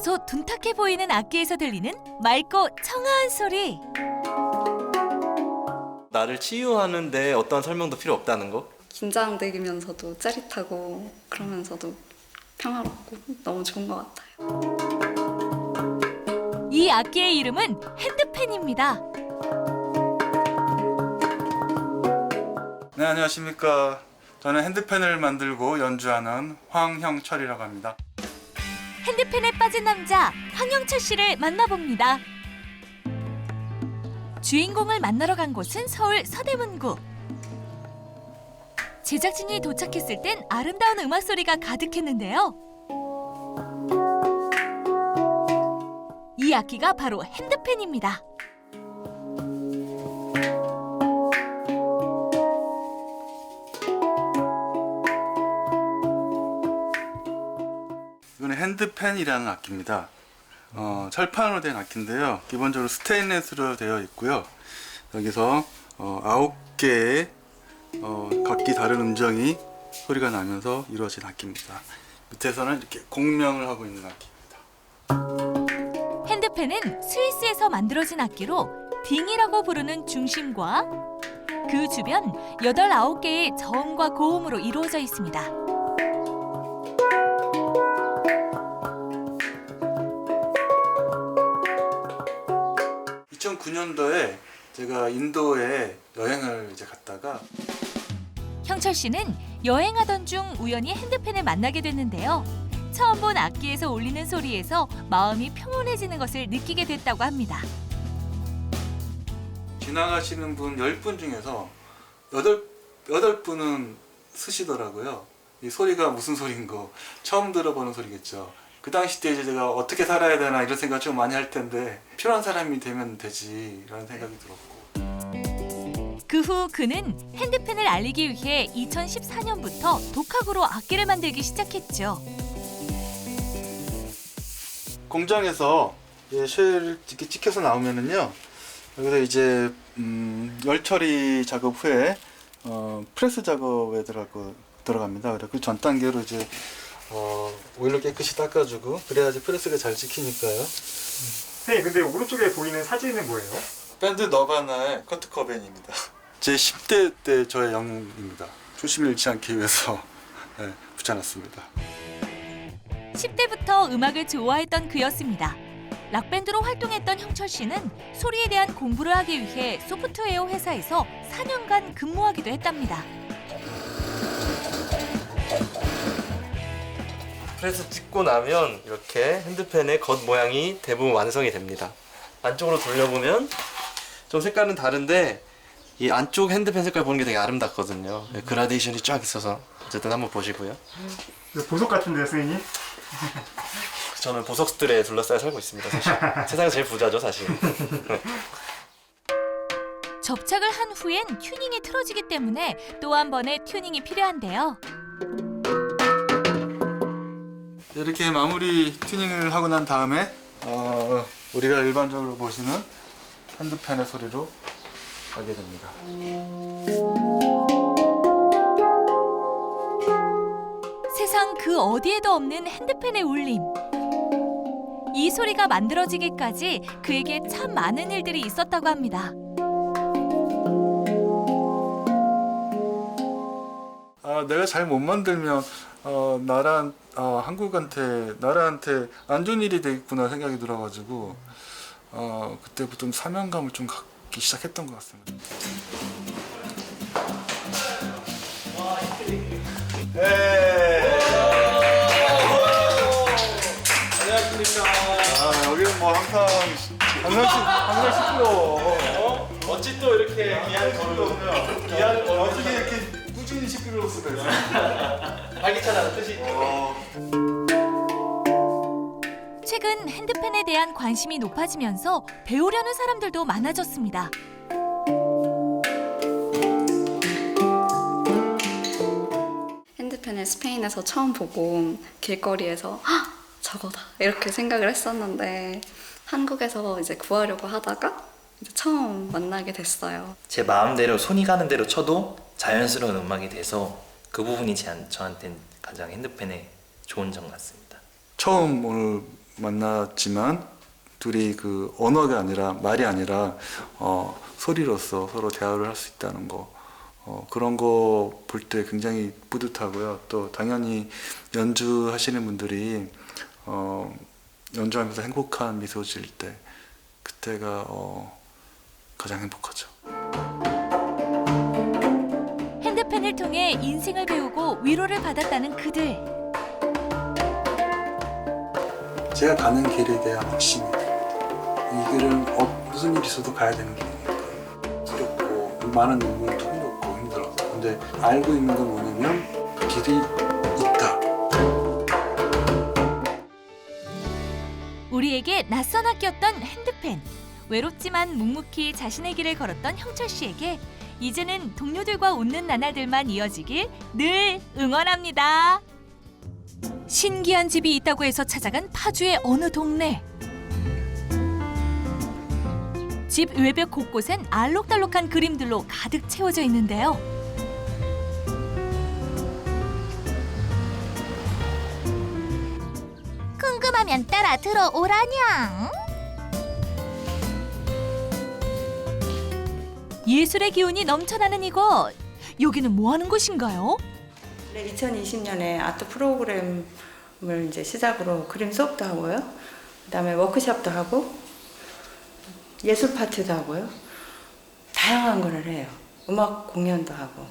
다소 둔탁해 보이는 악기에서 들리는 맑고 청아한 소리. 나를 치유하는데 어떠한 설명도 필요 없다는 거? 긴장되면서도 짜릿하고 그러면서도 평화롭고 너무 좋은 것 같아요. 이 악기의 이름은 핸드펜입니다. 네, 안녕하십니까. 저는 핸드펜을 만들고 연주하는 황형철이라고 합니다. 핸드펜에 빠진 남자 황영철 씨를 만나봅니다. 주인공을 만나러 간 곳은 서울 서대문구. 제작진이 도착했을 땐 아름다운 음악 소리가 가득했는데요. 이 악기가 바로 핸드펜입니다. 이거는 핸드펜이라는 악기입니다. 철판으로 된 악기인데요. 기본적으로 스테인레스로 되어 있고요. 여기서 9개의 각기 다른 음정이 소리가 나면서 이루어진 악기입니다. 밑에서는 이렇게 공명을 하고 있는 악기입니다. 핸드펜은 스위스에서 만들어진 악기로 딩이라고 부르는 중심과 그 주변 8, 9개의 저음과 고음으로 이루어져 있습니다. 2009년도에 제가 인도에 여행을 이제 갔다가 형철 씨는 여행하던 중 우연히 핸드펜을 만나게 됐는데요. 처음 본 악기에서 울리는 소리에서 마음이 평온해지는 것을 느끼게 됐다고 합니다. 지나가시는 분 10분 중에서 8분은 쓰시더라고요. 이 소리가 무슨 소리인 거 처음 들어보는 소리겠죠. 그 당시 때 이제 제가 어떻게 살아야 되나 이런 생각 좀 많이 할 텐데 필요한 사람이 되면 되지 라는 생각이 들었고, 그 후 그는 핸드펜을 알리기 위해 2014년부터 독학으로 악기를 만들기 시작했죠. 공장에서 쉘을 이렇게 찍혀서 나오면은요, 여기서 이제 열 처리 작업 후에 프레스 작업에 들어갑니다. 그래서 그 전 단계로 이제 오일로 깨끗이 닦아주고 그래야지 프레스가 잘 찍히니까요. 네, 근데 오른쪽에 보이는 사진은 뭐예요? 밴드 너바나의 커트 커벤입니다. 제 10대 때 저의 영웅입니다. 초심을 잃지 않기 위해서 붙여놨습니다. 10대부터 음악을 좋아했던 그였습니다. 락밴드로 활동했던 형철 씨는 소리에 대한 공부를 하기 위해 소프트웨어 회사에서 4년간 근무하기도 했답니다. 프레스 찍고 나면 이렇게 핸드펜의 겉 모양이 대부분 완성이 됩니다. 안쪽으로 돌려보면 좀 색깔은 다른데 이 안쪽 핸드펜 색깔 보는 게 되게 아름답거든요. 그라데이션이 쫙 있어서 어쨌든 한번 보시고요. 보석 같은데요, 선생님? 저는 보석들에 둘러싸여 살고 있습니다. 사실 세상에서 제일 부자죠, 사실. 접착을 한 후엔 튜닝이 틀어지기 때문에 또 한 번의 튜닝이 필요한데요. 이렇게 마무리 튜닝을 하고 난 다음에 우리가 일반적으로 보시는 핸드펜의 소리로 가게 됩니다. 세상 그 어디에도 없는 핸드펜의 울림. 이 소리가 만들어지기까지 그에게 참 많은 일들이 있었다고 합니다. 내가 잘 못 만들면 나라한테 안 좋은 일이 되겠구나 생각이 들어가지고 그때부터 좀 사명감을 좀 갖기 시작했던 것 같습니다. 안녕하십니까. 여기는 뭐 항상 시끄러워. 어찌 또 이렇게 귀한 걸로 어떻게 이렇게 꾸준히 시끄러울 수가 있어? 활기차다는 뜻이 있죠. 최근 핸드펜에 대한 관심이 높아지면서 배우려는 사람들도 많아졌습니다. 핸드펜을 스페인에서 처음 보고 길거리에서 헉! 저거다 이렇게 생각을 했었는데 한국에서 이제 구하려고 하다가 이제 처음 만나게 됐어요. 제 마음대로 손이 가는 대로 쳐도 자연스러운 음악이 돼서 그 부분이 저한테는 가장 핸드펜의 좋은 점 같습니다. 처음 오늘 만났지만 둘이 그 언어가 아니라 말이 아니라 소리로서 서로 대화를 할 수 있다는 거 그런 거 볼 때 굉장히 뿌듯하고요. 또 당연히 연주하시는 분들이 연주하면서 행복한 미소 지을 때 그때가 가장 행복하죠. 핸드펜을 통해 인생을 배우고 위로를 받았다는 그들. 제가 가는 길에 대한 확신이 이 길은 무슨 일이 있어도 가야 되는 길이니까 두렵고 많은 눈물도 흘렸고 힘들었어. 근데 알고 있는 건 뭐냐면 길이 있다. 우리에게 낯선 학기였던 핸드펜. 외롭지만 묵묵히 자신의 길을 걸었던 형철 씨에게 이제는 동료들과 웃는 나날들만 이어지길 늘 응원합니다. 신기한 집이 있다고 해서 찾아간 파주의 어느 동네. 집 외벽 곳곳엔 알록달록한 그림들로 가득 채워져 있는데요. 궁금하면 따라 들어오라냥. 예술의 기운이 넘쳐나는 이곳. 여기는 뭐 하는 곳인가요? 네, 2020년에 아트 프로그램을 이제 시작으로 그림 수업도 하고요. 그다음에 워크숍도 하고 예술 파티도 하고요. 다양한 걸 해요. 음악 공연도 하고.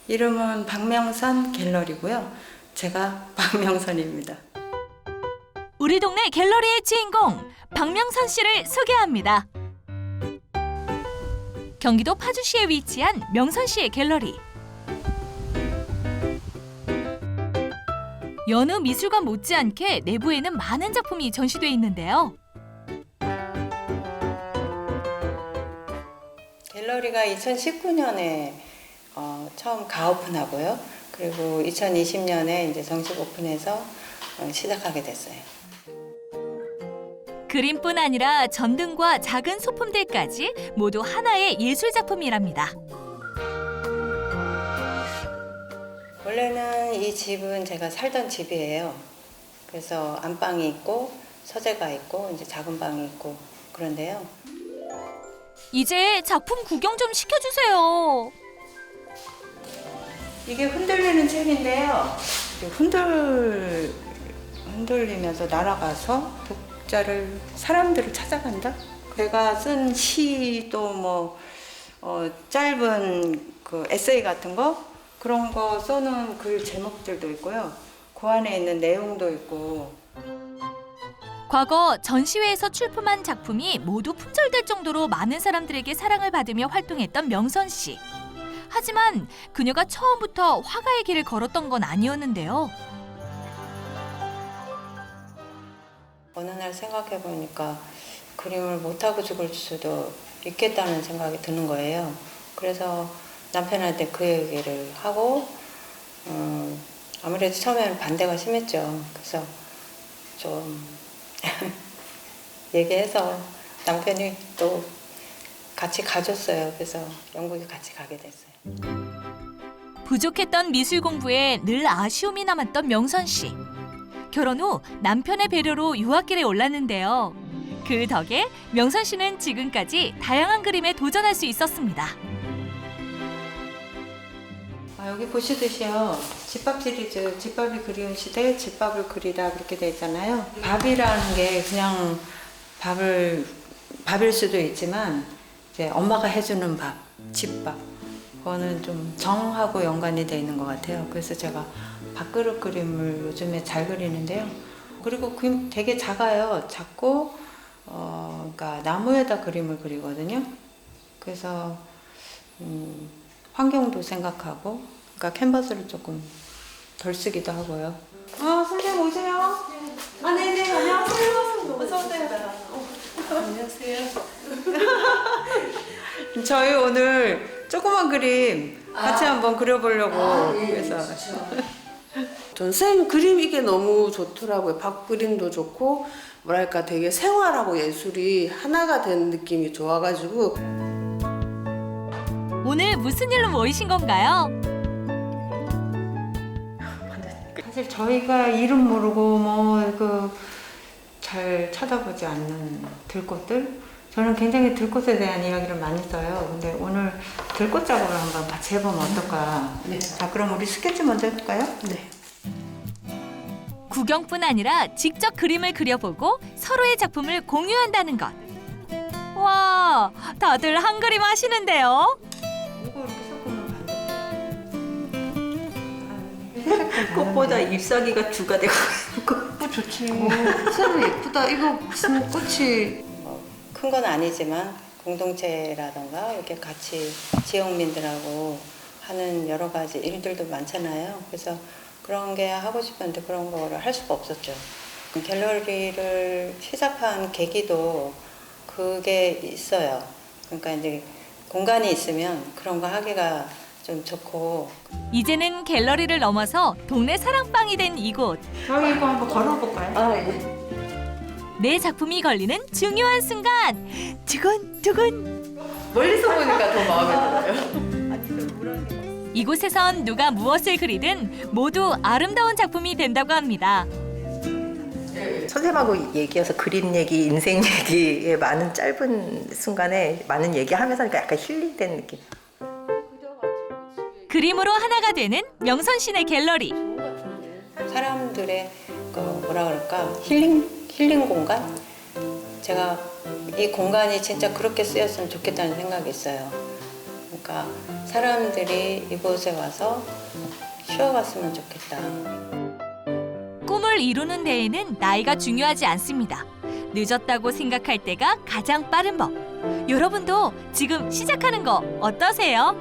이름은 박명선 갤러리고요. 제가 박명선입니다. 우리 동네 갤러리의 주인공 박명선 씨를 소개합니다. 경기도 파주시에 위치한 명선 씨의 갤러리. 여느 미술관 못지않게 내부에는 많은 작품이 전시돼 있는데요. 갤러리가 2019년에 처음 가오픈하고요. 그리고 2020년에 이제 정식 오픈해서 시작하게 됐어요. 그림뿐 아니라 전등과 작은 소품들까지 모두 하나의 예술 작품이랍니다. 원래는 이 집은 제가 살던 집이에요. 그래서 안방이 있고 서재가 있고 이제 작은 방이 있고 그런데요. 이제 작품 구경 좀 시켜주세요. 이게 흔들리는 책인데요. 흔들리면서 날아가서 사람들을 찾아간다. 제가 쓴 시도 뭐 짧은 그 에세이 같은 거 그런 거 써놓은 글 제목들도 있고요. 그 안에 있는 내용도 있고. 과거 전시회에서 출품한 작품이 모두 품절될 정도로 많은 사람들에게 사랑을 받으며 활동했던 명선 씨. 하지만 그녀가 처음부터 화가의 길을 걸었던 건 아니었는데요. 어느 날 생각해 보니까 그림을 못하고 죽을 수도 있겠다는 생각이 드는 거예요. 그래서 남편한테 그 얘기를 하고 아무래도 처음에는 반대가 심했죠. 그래서 좀 얘기해서 남편이 또 같이 가줬어요. 그래서 영국에 같이 가게 됐어요. 부족했던 미술 공부에 늘 아쉬움이 남았던 명선 씨. 결혼 후 남편의 배려로 유학길에 올랐는데요. 그 덕에 명선 씨는 지금까지 다양한 그림에 도전할 수 있었습니다. 여기 보시듯이요. 집밥 시리즈, 집밥이 그리운 시대, 집밥을 그리다 그렇게 돼 있잖아요. 밥이라는 게 그냥 밥일 수도 있지만 이제 엄마가 해주는 밥, 집밥. 그거는 좀 정하고 연관이 돼 있는 것 같아요. 그래서 제가 밥그릇 그림을 요즘에 잘 그리는데요. 그리고 그림 되게 작아요. 작고 그러니까 나무에다 그림을 그리거든요. 그래서 환경도 생각하고, 그러니까 캔버스를 조금 덜 쓰기도 하고요. 선생님 오세요. 네네, 안녕하세요. 어서 오세요. 안녕하세요. 저희 오늘 조그만 그림 같이 한번 그려보려고 그래서. 전 선생님 그림 이게 너무 좋더라고요. 밥 그림도 좋고 뭐랄까 되게 생활하고 예술이 하나가 된 느낌이 좋아가지고. 오늘 무슨 일로 모이신 건가요? 사실 저희가 이름 모르고 잘 쳐다보지 않는 들꽃들. 저는 굉장히 들꽃에 대한 이야기를 많이 써요. 근데 오늘 들꽃 작업을 한번 같이 해보면 어떨까? 네. 자, 그럼 우리 스케치 먼저 해볼까요? 네. 구경뿐 아니라 직접 그림을 그려보고 서로의 작품을 공유한다는 것. 와, 다들 한 그림 하시는데요. 이거 이렇게 섞으면 반대. 꽃보다 잎사귀가 주가 되고 좋지. 진짜 예쁘다. 이거 무슨 꽃이 큰 건 아니지만 공동체라던가 이렇게 같이 지역민들하고 하는 여러 가지 일들도 많잖아요. 그래서 그런 게 하고 싶었는데 그런 거를 할 수가 없었죠. 갤러리를 시작한 계기도 그게 있어요. 그러니까 이제 공간이 있으면 그런 거 하기가 좀 좋고. 이제는 갤러리를 넘어서 동네 사랑방이 된 이곳. 저희 이거 한번 걸어볼까요? 아, 예. 내 작품이 걸리는 중요한 순간. 두근두근. 멀리서 보니까 더 마음에 들어요. 이곳에선 누가 무엇을 그리든 모두 아름다운 작품이 된다고 합니다. 선생님하고 얘기해서 그림 얘기, 인생 얘기에 많은 짧은 순간에 많은 얘기하면서 하니까 약간 힐링된 느낌. 그림으로 하나가 되는 명선신의 갤러리. 사람들의 뭐라 그럴까 힐링 공간? 제가 이 공간이 진짜 그렇게 쓰였으면 좋겠다는 생각이 있어요. 그러니까 사람들이 이곳에 와서 쉬어갔으면 좋겠다. 꿈을 이루는 데에는 나이가 중요하지 않습니다. 늦었다고 생각할 때가 가장 빠른 법. 여러분도 지금 시작하는 거 어떠세요?